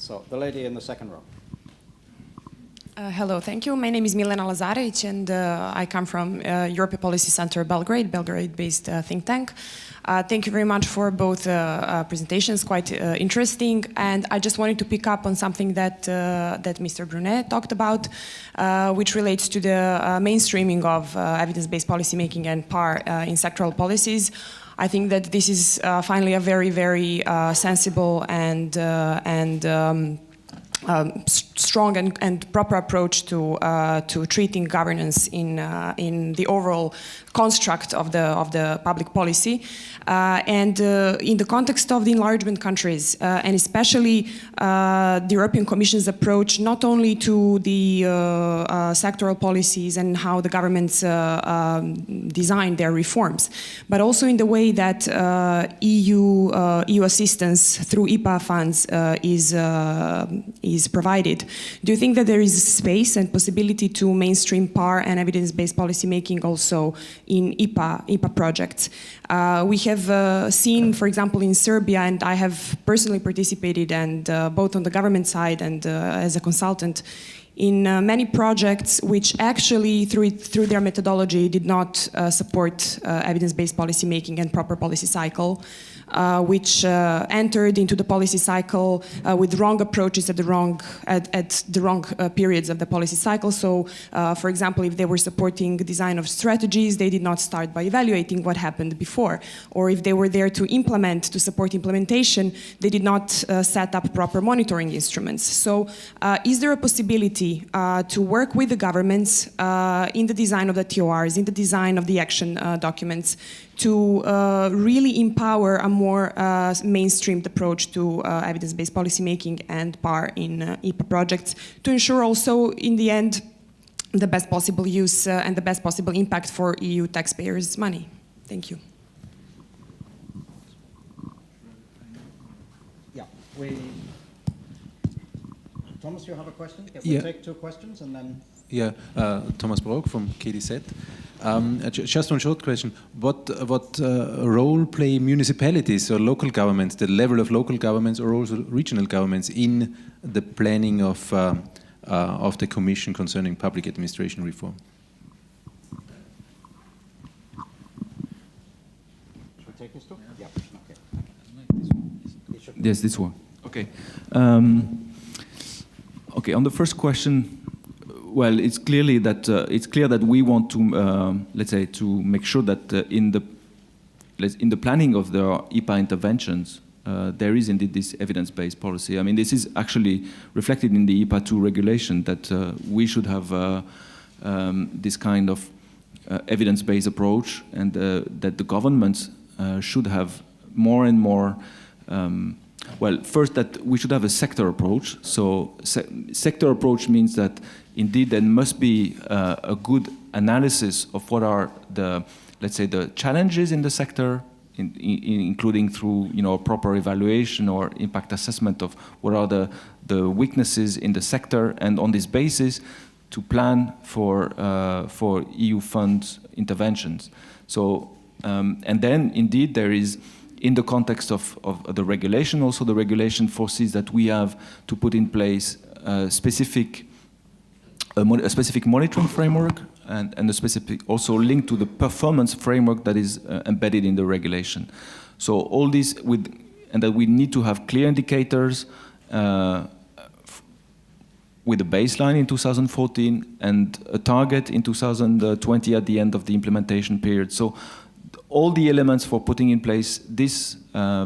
So the lady in the second row. Hello, thank you. My name is Milena Lazaric, and I come from Europe Policy Center Belgrade-based think tank. Thank you very much for both presentations, quite interesting. And I just wanted to pick up on something that Mr. Brunet talked about, which relates to the mainstreaming of evidence-based policymaking and PAR in sectoral policies. I think that this is finally a very, very sensible and strong and proper approach to treating governance in the overall construct of the public policy, and in the context of the enlargement countries, and especially the European Commission's approach not only to the sectoral policies and how the governments design their reforms, but also in the way that EU assistance through IPA funds is provided. Do you think that there is space and possibility to mainstream PAR and evidence-based policymaking also in IPA projects? We have seen, for example, in Serbia, and I have personally participated, and both on the government side and as a consultant, in many projects which actually, through their methodology, did not support evidence-based policymaking and proper policy cycle, which entered into the policy cycle with wrong approaches at the wrong periods of the policy cycle. So, for example, if they were supporting design of strategies, they did not start by evaluating what happened before. Or if they were there to support implementation, they did not set up proper monitoring instruments. So, is there a possibility to work with the governments in the design of the TORs, in the design of the action documents, to really empower a more mainstreamed approach to evidence-based policymaking and PAR in IPA projects, to ensure also, in the end, the best possible use and the best possible impact for EU taxpayers' money? Thank you. Yeah, Thomas, you have a question? We'll take two questions and then... Yeah, Thomas Brock from KDZ. Just one short question. What role play municipalities or local governments, the level of local governments or also regional governments in the planning of the Commission concerning public administration reform? Should we take this too? Yeah. Okay. Yes, this one. Okay. Okay. On the first question. Well, it's clear that we want to, let's say, to make sure that in the planning of the IPA interventions, there is indeed this evidence-based policy. I mean, this is actually reflected in the IPA 2 regulation that we should have this kind of evidence-based approach, and that the governments should have more and more. Well, first that we should have a sector approach. So sector approach means that indeed there must be a good analysis of what are the, let's say, the challenges in the sector, including through proper evaluation or impact assessment of what are the weaknesses in the sector, and on this basis to plan for EU funds interventions. So and then indeed there is, in the context of the regulation, also the regulation foresees that we have to put in place a specific monitoring framework and a specific also linked to the performance framework that is embedded in the regulation. So all this and that we need to have clear indicators with a baseline in 2014 and a target in 2020 at the end of the implementation period. So all the elements for putting in place this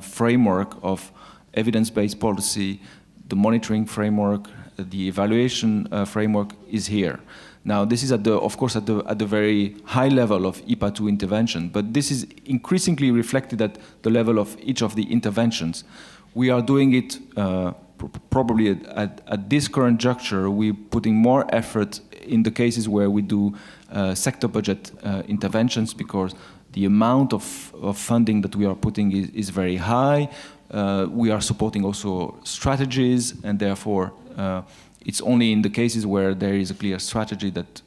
framework of evidence-based policy, the monitoring framework, the evaluation framework is here. Now, this is of course at the very high level of IPA 2 intervention, but this is increasingly reflected at the level of each of the interventions. We are doing it probably at this current juncture. We're putting more effort in the cases where we do sector budget interventions, because the amount of funding that we are putting is very high. We are supporting also strategies, and therefore it's only in the cases where there is a clear strategy that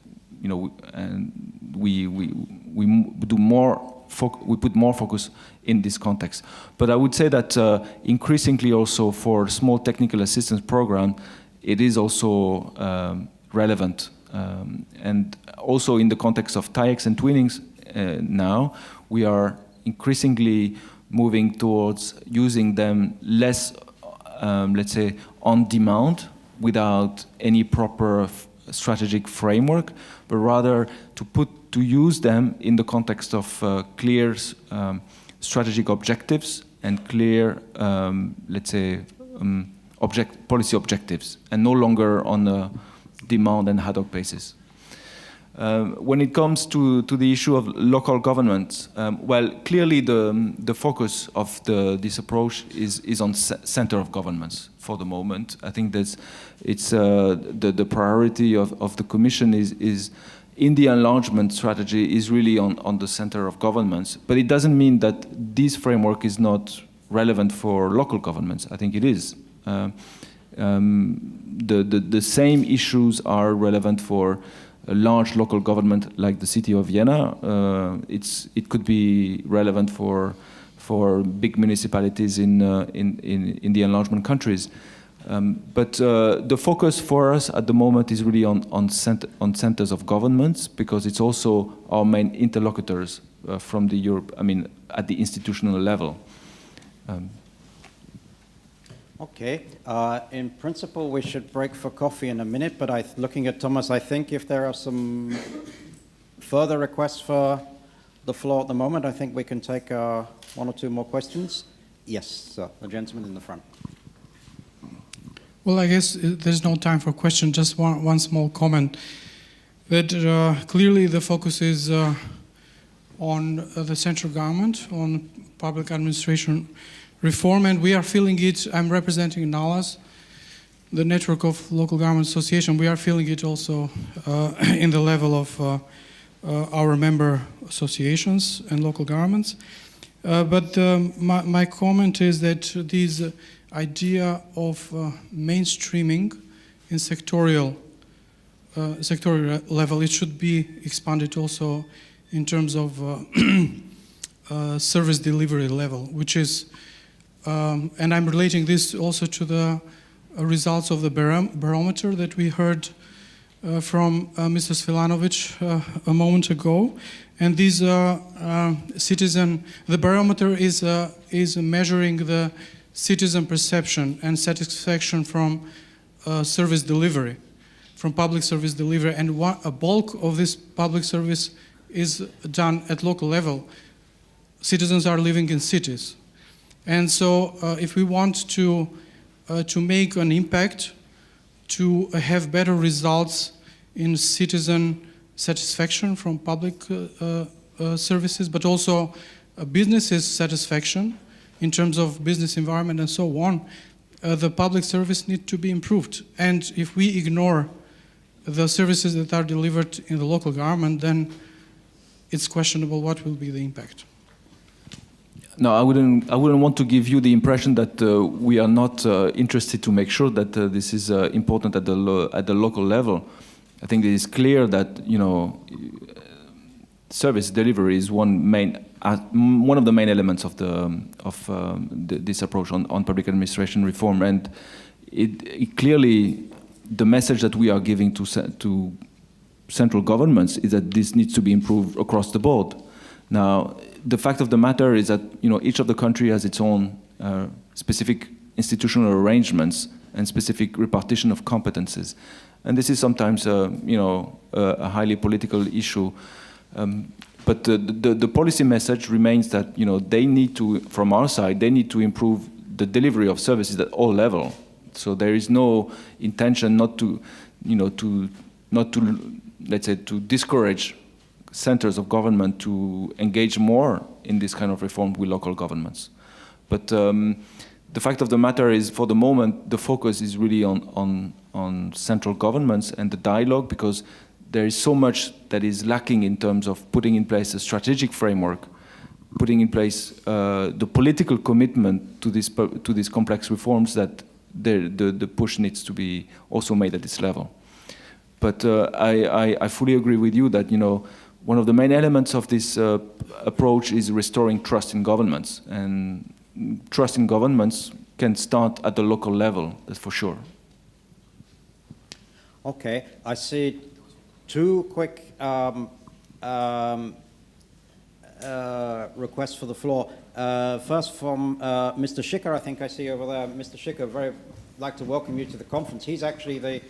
and we do more we put more focus in this context. But I would say that increasingly also for small technical assistance program, it is also relevant. And also in the context of TAIEX and Twinnings now, we are increasingly moving towards using them less, let's say, on demand without any proper strategic framework, but rather to use them in the context of clear strategic objectives and clear, let's say, policy objectives, and no longer on a demand and ad hoc basis. When it comes to the issue of local governments, well, clearly the focus of this approach is on center of governments for the moment. I think that's the priority of the Commission is in the enlargement strategy is really on the center of governments. But it doesn't mean that this framework is not relevant for local governments. I think it is. The same issues are relevant for a large local government like the city of Vienna. It could be relevant for big municipalities in the enlargement countries. But the focus for us at the moment is really on centers of governments, because it's also our main interlocutors from the Europe. I mean, at the institutional level. Okay. In principle, we should break for coffee in a minute, but looking at Thomas, I think if there are some further requests for the floor at the moment, I think we can take one or two more questions. Yes, sir, the gentleman in the front. Well, I guess there's no time for questions, just one small comment. That clearly the focus is on the central government, on public administration reform, and we are feeling it. I'm representing NALAS, the Network of Local Government Association. We are feeling it also in the level of our member associations and local governments. But my comment is that this idea of mainstreaming in sectorial level, it should be expanded also in terms of service delivery level, which is and I'm relating this also to the results of the barometer that we heard from Mr. Svilanovic a moment ago. And these the barometer is measuring the citizen perception and satisfaction from service delivery, from public service delivery. And a bulk of this public service is done at local level. Citizens are living in cities. And so if we want to make an impact, to have better results in citizen satisfaction from public services, but also businesses' satisfaction in terms of business environment and so on, the public service needs to be improved. And if we ignore the services that are delivered in the local government, then it's questionable what will be the impact. No, I wouldn't want to give you the impression that we are not interested to make sure that this is important at the local level. I think it is clear that service delivery is one of the main elements of this approach on public administration reform, and it clearly the message that we are giving to central governments is that this needs to be improved across the board. Now, the fact of the matter is that each of the country has its own specific institutional arrangements and specific repartition of competences, and this is sometimes a highly political issue. But the policy message remains that they need to, from our side, they need to improve the delivery of services at all levels. So there is no intention not to let's say to discourage centers of government to engage more in this kind of reform with local governments. But the fact of the matter is, for the moment, the focus is really on central governments and the dialogue, because there is so much that is lacking in terms of putting in place a strategic framework, putting in place the political commitment to these complex reforms, that the push needs to be also made at this level. But I fully agree with you that one of the main elements of this approach is restoring trust in governments. And trust in governments can start at the local level, that's for sure. Okay, I see two quick requests for the floor. First from Mr. Schicker, I think I see over there. Mr. Schicker, very like to welcome you to the conference. He's actually the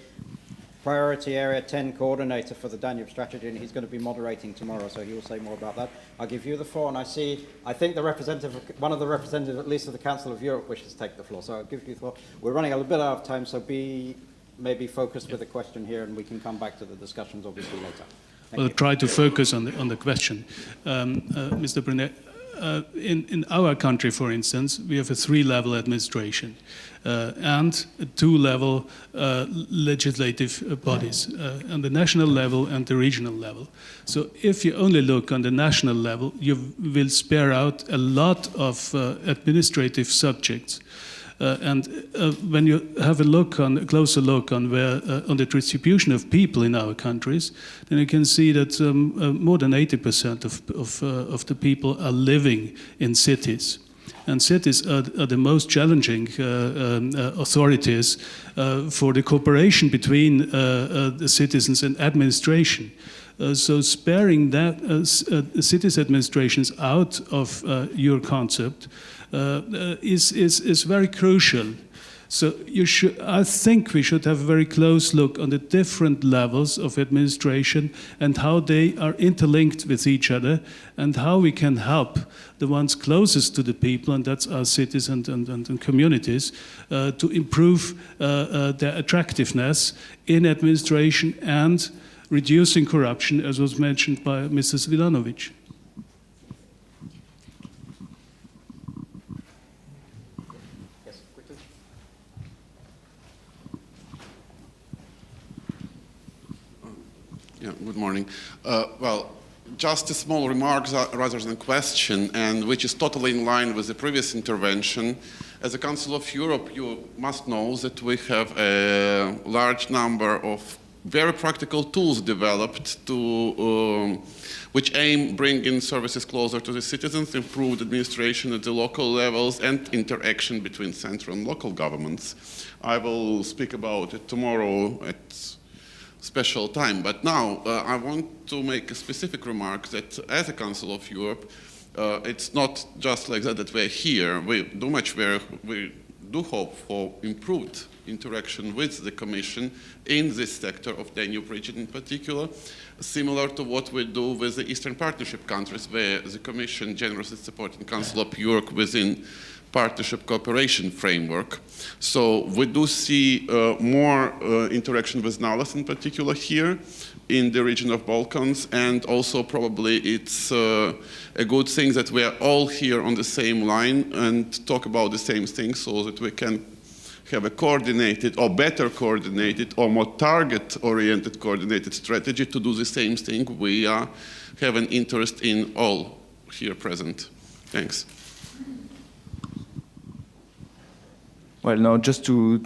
Priority Area 10 coordinator for the Danube strategy, and he's going to be moderating tomorrow, so he will say more about that. I'll give you the floor, and I think the representative, one of the representatives, at least of the Council of Europe, wishes to take the floor, so I'll give you the floor. We're running a little bit out of time, so be maybe focused with a question here, and we can come back to the discussions obviously later. Thank you. Try to focus on the question. Mr. Brunet, in our country, for instance, we have a 3-level administration and 2-level legislative bodies, on the national level and the regional level. So if you only look on the national level, you will spare out a lot of administrative subjects. And when you have a closer look on on the distribution of people in our countries, then you can see that more than 80% of the people are living in cities. And cities are the most challenging authorities for the cooperation between the citizens and administration. So sparing that cities administrations out of your concept is very crucial. So I think we should have a very close look on the different levels of administration and how they are interlinked with each other, and how we can help the ones closest to the people, and that's our cities and communities, to improve their attractiveness in administration and reducing corruption, as was mentioned by Mr. Svilanovic. Yeah, good morning. Well, just a small remark rather than a question, and which is totally in line with the previous intervention. As a Council of Europe, you must know that we have a large number of very practical tools developed which aim bringing services closer to the citizens, improved administration at the local levels, and interaction between central and local governments. I will speak about it tomorrow at special time. But now I want to make a specific remark that as a Council of Europe, it's not just like that we're here. We do hope for improved interaction with the Commission in this sector of Danube region in particular, similar to what we do with the Eastern Partnership countries, where the Commission generously supporting Council of Europe within partnership cooperation framework. So we do see more interaction with NALES in particular here in the region of Balkans, and also probably it's a good thing that we are all here on the same line and talk about the same thing, so that we can have a coordinated or better coordinated or more target-oriented coordinated strategy to do the same thing we have an interest in all here present. Thanks. Well, no, just to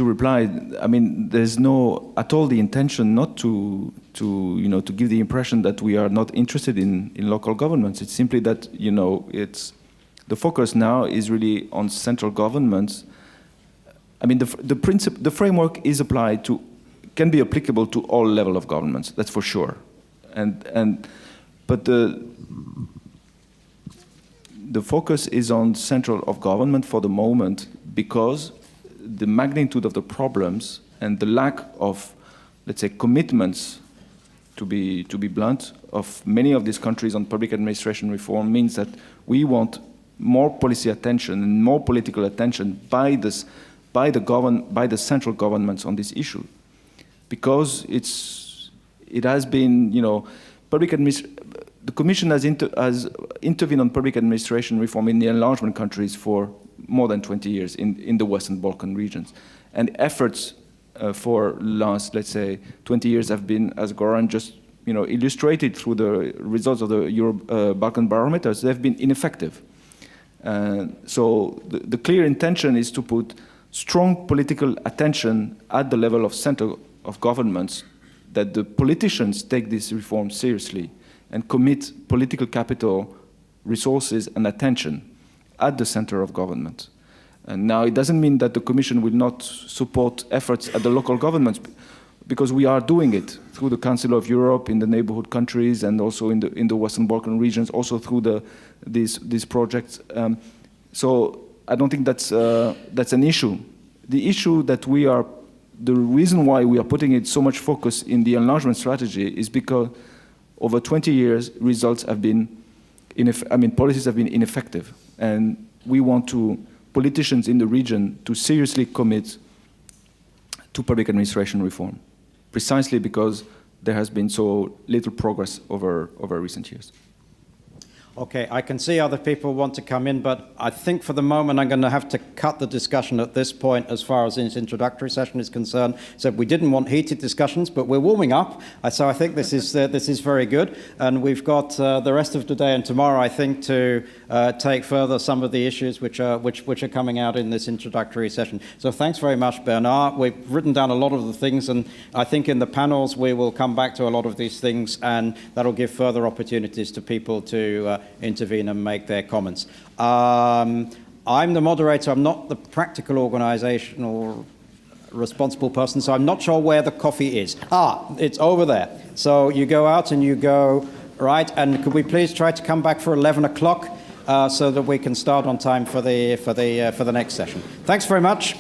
reply, I mean, there's no at all the intention not to give the impression that we are not interested in local governments. It's simply that it's the focus now is really on central governments. I mean, the framework is can be applicable to all level of governments. That's for sure, but the focus is on central of government for the moment, because the magnitude of the problems and the lack of, let's say, commitments, to be blunt, of many of these countries on public administration reform means that we want more policy attention and more political attention by the central governments on this issue, because it has been, the Commission has intervened on public administration reform in the enlargement countries for more than 20 years in the Western Balkan regions. And efforts for last, let's say, 20 years have been, as Goran just illustrated through the results of the Balkan barometers, they've been ineffective. So the clear intention is to put strong political attention at the level of center of governments that the politicians take this reform seriously and commit political capital, resources, and attention at the center of government. And now it doesn't mean that the Commission will not support efforts at the local governments, because we are doing it through the Council of Europe in the neighborhood countries and also in the Western Balkan regions, also through these projects. So I don't think that's an issue. The issue that the reason why we are putting it so much focus in the enlargement strategy is because over 20 years, results have been, policies have been ineffective. And we want politicians in the region to seriously commit to public administration reform, precisely because there has been so little progress over recent years. Okay, I can see other people want to come in, but I think for the moment I'm going to have to cut the discussion at this point as far as this introductory session is concerned. So we didn't want heated discussions, but we're warming up. So I think this is very good. And we've got the rest of today and tomorrow, I think, to take further some of the issues which are coming out in this introductory session. So thanks very much, Bernard. We've written down a lot of the things, and I think in the panels we will come back to a lot of these things, and that'll give further opportunities to people to intervene and make their comments. I'm the moderator. I'm not the practical organizational responsible person, so I'm not sure where the coffee is. It's over there. So you go out and you go, right, and could we please try to come back for 11 o'clock so that we can start on time for the next session. Thanks very much.